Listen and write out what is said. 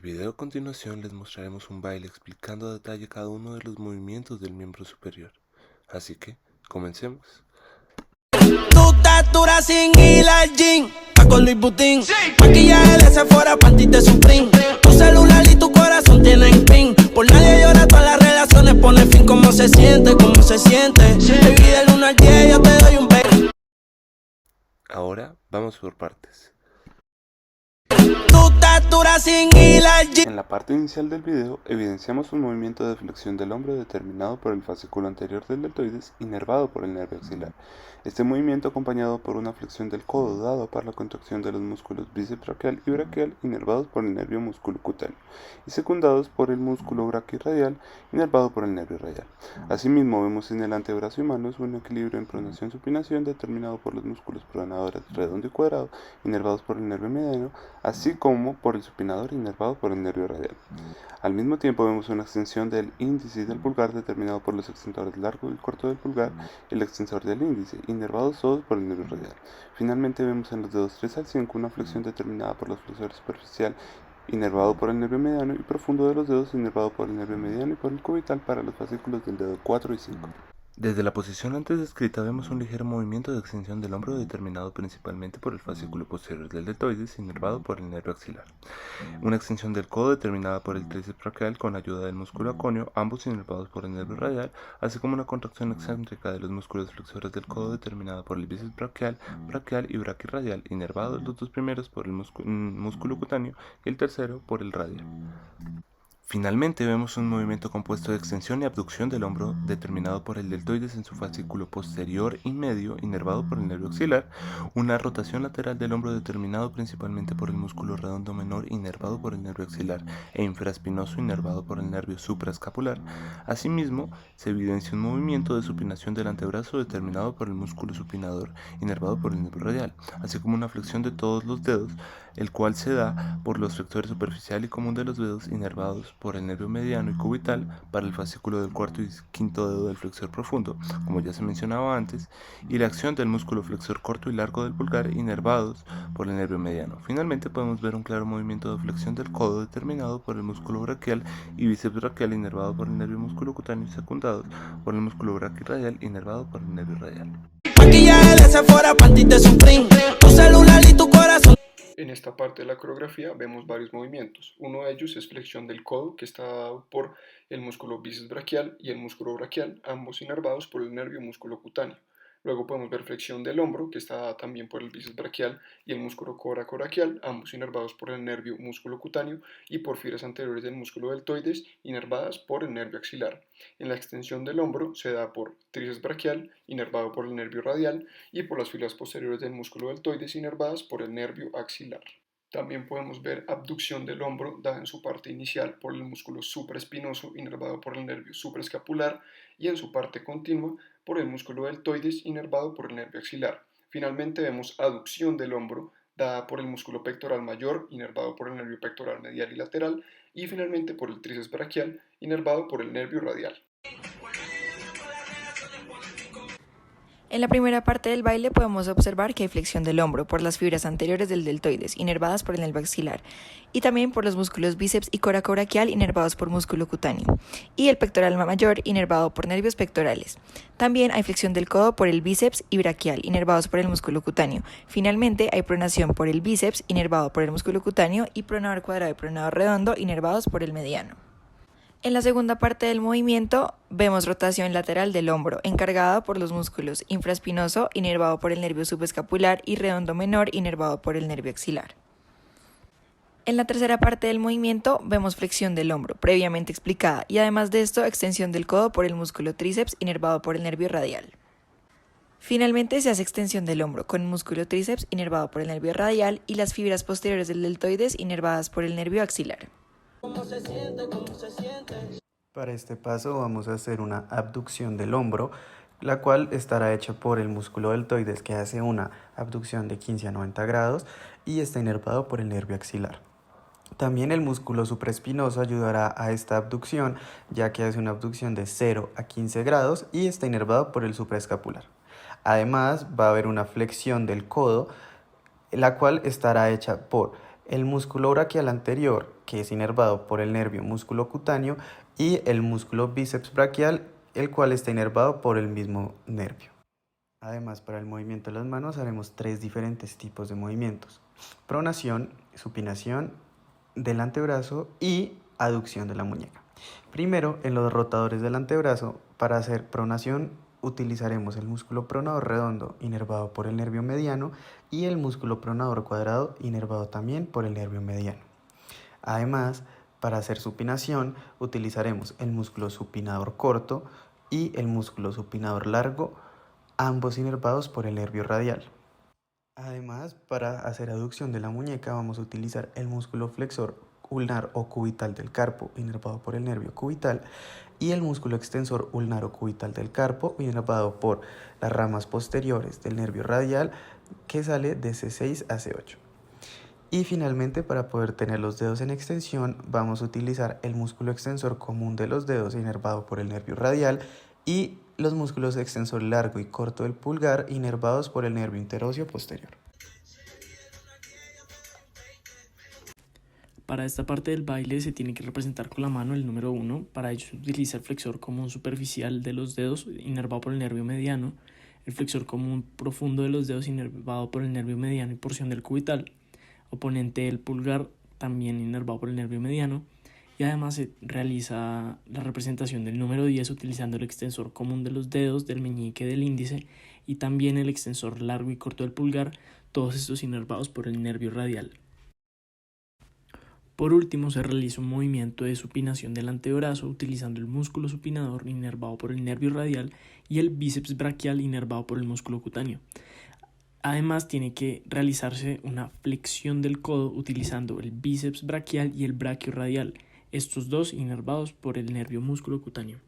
En el video a continuación les mostraremos un baile explicando a detalle cada uno de los movimientos del miembro superior. Así que, comencemos. Tu estatura sin ir al gym, con Luis Butín, maquillaje de Sephora, panty de Supreme. Tu celular y tu corazón tienen pin. Por nadie llora, todas las relaciones pone fin. ¿Cómo se siente? ¿Cómo se siente? Baby, del 1 al 10 yo te doy un beso. Ahora vamos por partes. Tu estatura sin ir al gym. En la parte inicial del video evidenciamos un movimiento de flexión del hombro determinado por el fascículo anterior del deltoides inervado por el nervio axilar. Este movimiento acompañado por una flexión del codo dado por la contracción de los músculos bíceps braquial y braquial inervados por el nervio músculo cutáneo y secundados por el músculo braquirradial inervado por el nervio radial. Asimismo vemos en el antebrazo y manos un equilibrio en pronación-supinación determinado por los músculos pronadores redondo y cuadrado inervados por el nervio mediano, así como por el supinador inervado por el nervio radial. Al mismo tiempo vemos una extensión del índice y del pulgar determinado por los extensores largo y corto del pulgar y el extensor del índice, inervados todos por el nervio radial. Finalmente vemos en los dedos 3 al 5 una flexión determinada por los flexores superficial inervado por el nervio mediano y profundo de los dedos inervado por el nervio mediano y por el cubital para los fascículos del dedo 4 y 5. Desde la posición antes descrita vemos un ligero movimiento de extensión del hombro determinado principalmente por el fascículo posterior del deltoides inervado por el nervio axilar. Una extensión del codo determinada por el tríceps braquial con ayuda del músculo aconio, ambos inervados por el nervio radial, así como una contracción excéntrica de los músculos flexores del codo determinada por el bíceps braquial, braquial y braquirradial, inervados los dos primeros por el músculo cutáneo y el tercero por el radial. Finalmente vemos un movimiento compuesto de extensión y abducción del hombro determinado por el deltoides en su fascículo posterior y medio inervado por el nervio axilar, una rotación lateral del hombro determinado principalmente por el músculo redondo menor inervado por el nervio axilar e infraespinoso inervado por el nervio supraescapular. Asimismo, se evidencia un movimiento de supinación del antebrazo determinado por el músculo supinador inervado por el nervio radial, así como una flexión de todos los dedos, el cual se da por los flexores superficial y común de los dedos inervados por el nervio mediano y cubital para el fascículo del cuarto y quinto dedo del flexor profundo, como ya se mencionaba antes, y la acción del músculo flexor corto y largo del pulgar inervados por el nervio mediano. Finalmente podemos ver un claro movimiento de flexión del codo determinado por el músculo braquial y bíceps braquial inervado por el nervio músculo cutáneo y secundados por el músculo braquirradial inervado por el nervio radial. Maquillaje de Sephora, panty de Supreme. Tu celular y tu corazón. En esta parte de la coreografía vemos varios movimientos. Uno de ellos es flexión del codo, que está dado por el músculo bíceps braquial y el músculo braquial, ambos inervados por el nervio músculo cutáneo. Luego podemos ver flexión del hombro, que está dada también por el bíceps braquial y el músculo coracoraquial, ambos inervados por el nervio músculo cutáneo y por fibras anteriores del músculo deltoides, inervadas por el nervio axilar. En la extensión del hombro se da por tríceps braquial, inervado por el nervio radial, y por las fibras posteriores del músculo deltoides, inervadas por el nervio axilar. También podemos ver abducción del hombro dada en su parte inicial por el músculo supraespinoso inervado por el nervio supraescapular y en su parte continua por el músculo deltoides inervado por el nervio axilar. Finalmente vemos aducción del hombro dada por el músculo pectoral mayor inervado por el nervio pectoral medial y lateral y finalmente por el tríceps braquial inervado por el nervio radial. En la primera parte del baile podemos observar que hay flexión del hombro por las fibras anteriores del deltoides, inervadas por el nervio axilar, y también por los músculos bíceps y coracoraquial, inervados por músculo cutáneo, y el pectoral mayor, inervado por nervios pectorales. También hay flexión del codo por el bíceps y braquial, inervados por el músculo cutáneo. Finalmente hay pronación por el bíceps, inervado por el músculo cutáneo, y pronador cuadrado y pronador redondo, inervados por el mediano. En la segunda parte del movimiento vemos rotación lateral del hombro, encargada por los músculos infraespinoso, inervado por el nervio subescapular, y redondo menor, inervado por el nervio axilar. En la tercera parte del movimiento vemos flexión del hombro, previamente explicada, y además de esto, extensión del codo por el músculo tríceps, inervado por el nervio radial. Finalmente se hace extensión del hombro con el músculo tríceps, inervado por el nervio radial, y las fibras posteriores del deltoides, inervadas por el nervio axilar. ¿Cómo se siente? ¿Cómo se siente? Para este paso vamos a hacer una abducción del hombro, la cual estará hecha por el músculo deltoides, que hace una abducción de 15 a 90 grados y está inervado por el nervio axilar. También el músculo supraespinoso ayudará a esta abducción, ya que hace una abducción de 0 a 15 grados y está inervado por el supraescapular. Además va a haber una flexión del codo, la cual estará hecha por el músculo braquial anterior, que es inervado por el nervio músculo cutáneo, y el músculo bíceps braquial, el cual está inervado por el mismo nervio. Además, para el movimiento de las manos haremos 3 diferentes tipos de movimientos: pronación, supinación del antebrazo y aducción de la muñeca. Primero, en los rotadores del antebrazo, para hacer pronación utilizaremos el músculo pronador redondo, inervado por el nervio mediano, y el músculo pronador cuadrado, inervado también por el nervio mediano. Además, para hacer supinación utilizaremos el músculo supinador corto y el músculo supinador largo, ambos inervados por el nervio radial. Además, para hacer aducción de la muñeca vamos a utilizar el músculo flexor ulnar o cubital del carpo, inervado por el nervio cubital, y el músculo extensor ulnar o cubital del carpo, inervado por las ramas posteriores del nervio radial, que sale de C6 a C8. Y finalmente, para poder tener los dedos en extensión, vamos a utilizar el músculo extensor común de los dedos, inervado por el nervio radial, y los músculos extensor largo y corto del pulgar, inervados por el nervio interóseo posterior. Para esta parte del baile se tiene que representar con la mano el número 1. Para ello se utiliza el flexor común superficial de los dedos, inervado por el nervio mediano, el flexor común profundo de los dedos, inervado por el nervio mediano y porción del cubital, oponente del pulgar, también inervado por el nervio mediano, y además se realiza la representación del número 10 utilizando el extensor común de los dedos, del meñique, del índice, y también el extensor largo y corto del pulgar, todos estos inervados por el nervio radial. Por último, se realiza un movimiento de supinación del antebrazo utilizando el músculo supinador inervado por el nervio radial y el bíceps braquial inervado por el músculo cutáneo. Además, tiene que realizarse una flexión del codo utilizando el bíceps braquial y el braquio radial, estos dos inervados por el nervio músculo cutáneo.